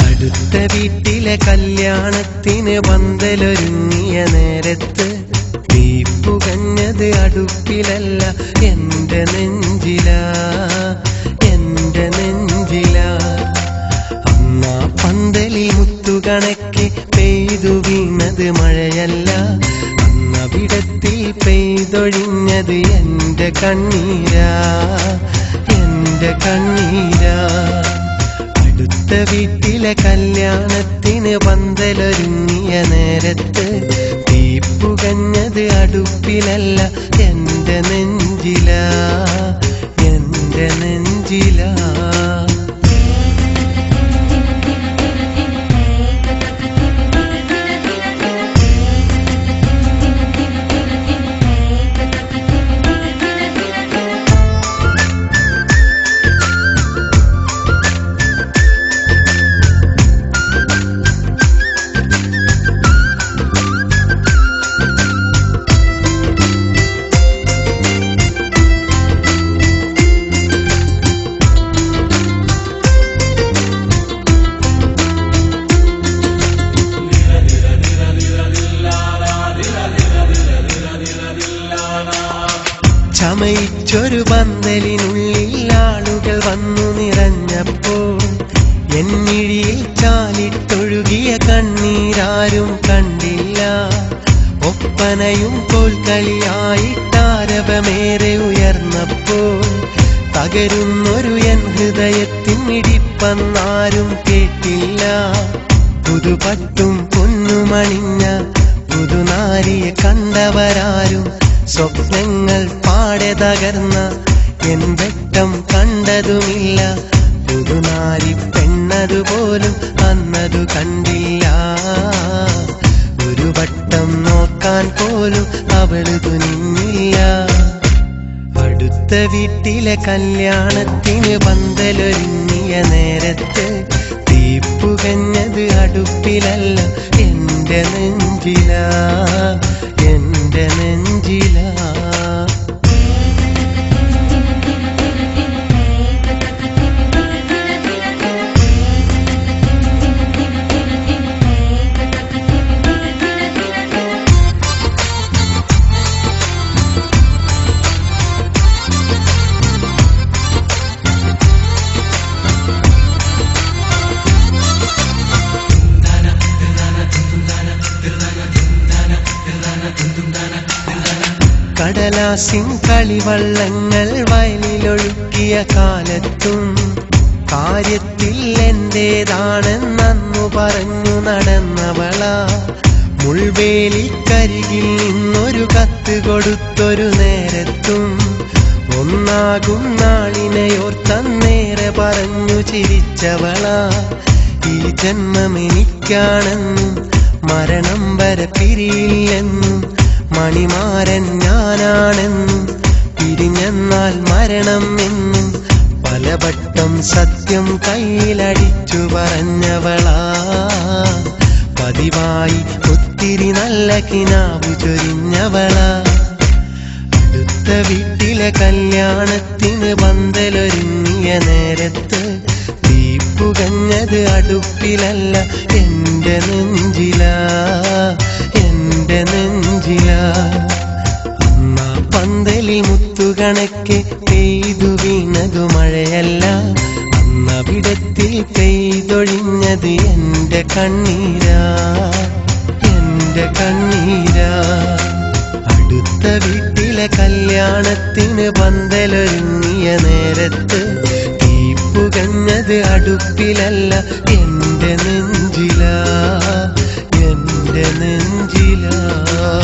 അടുത്ത വീട്ടിലെ കല്യാണത്തിന് പന്തലൊരുങ്ങിയ നേരത്ത് തീ പുകഞ്ഞത് അടുപ്പിലല്ല, എന്റെ നെഞ്ചിലാ, എന്റെ നെഞ്ചിലാ. അന്നാ പന്തലിൽ മുത്തുകണക്കെ പെയ്തു വീണത് മഴയല്ല, അന്നവിടത്തിൽ പെയ്തൊഴിഞ്ഞത് എന്റെ കണ്ണീരാ, എന്റെ കണ്ണീരാ. അടുത്ത വീട്ടിലെ കല്യാണത്തിന് പന്തലൊരുങ്ങിയ നേരത്ത് തീ പുകഞ്ഞത് അടുപ്പിലല്ല, എന്റെ നെഞ്ചിലാ, എന്റെ നെഞ്ചിലാ. ചമയിച്ചൊരു പന്തലിനുള്ളിൽ ആളുകൾ വന്നു നിറഞ്ഞപ്പോൾ എന്നിഴിയിൽ ചാലിട്ടൊഴുകിയ കണ്ണീരാരും കണ്ടില്ല. ഒപ്പനയും കോൽക്കളിയായിട്ടാരവമേറെ ഉയർന്നപ്പോൾ തകരുന്നൊരു എൻ ഹൃദയത്തിൻ മിടിപ്പന്നാരും കേട്ടില്ല. പുതുപട്ടും പൊന്നുമണിഞ്ഞ പുതുനാരിയെ കണ്ടവരാരും സ്വപ്നങ്ങൾ പാടെ തകർന്ന എൻ വെട്ടം കണ്ടതുമില്ല. പുതുനാരി പെണ്ണതുപോലും അന്നതു കണ്ടില്ല. ഒരു വട്ടം നോക്കാൻ പോലും അവള് തുനിഞ്ഞില്ല. അടുത്ത വീട്ടിലെ കല്യാണത്തിന് പന്തലൊരുങ്ങിയ നേരത്ത് തീ പുകഞ്ഞത് അടുപ്പിലല്ല, എന്റെ നെഞ്ചിലാ, എന്റെ നെഞ്ചിലാ. കടലാസിൻ കളിവള്ളങ്ങൾ വയലിലൊഴുക്കിയ കാലത്തും കാര്യത്തിൽ എന്റേതാണെന്നു പറഞ്ഞു നടന്നവളാ. മുൾവേലിക്കരികിൽ നിന്നൊരു കത്ത് കൊടുത്തൊരു നേരത്തും ഒന്നാകും നാളിനെയോർത്തന്നേറെ പറഞ്ഞു ചിരിച്ചവളാ. ഈ ജന്മമെനിക്കാണെന്നും മരണം വരെ പിരിയില്ലെന്നും മണിമാരൻ ഞാനാണെന്നും പിരിഞ്ഞെന്നാൽ മരണം എന്നും പലവട്ടം സത്യം കയ്യിലടിച്ചു പറഞ്ഞവളാ. പതിവായി ഒത്തിരി നല്ല കിനാവ് ചൊരിഞ്ഞവളാ. അടുത്ത വീട്ടിലെ കല്യാണത്തിന് പന്തലൊരുങ്ങിയ നേരത്ത് തീ പുകഞ്ഞത് അടുപ്പിലല്ല, എന്റെ നെഞ്ചിലാ, എന്റെ നെഞ്ചിലാ. അന്നാ പന്തലിൽ മുത്തുകണക്കെ പെയ്തു വീണതു മഴയല്ല, അന്നവിടത്തിൽ പെയ്തൊഴിഞ്ഞത് എന്റെ കണ്ണീരാ, എന്റെ കണ്ണീരാ. അടുത്ത വീട്ടിലെ കല്യാണത്തിന് പന്തലൊരുങ്ങിയ നേരത്ത് തീ പുകഞ്ഞത് അടുപ്പിലല്ല, എന്റെ നെഞ്ചിലാ, എന്റെ നെഞ്ചിലാ.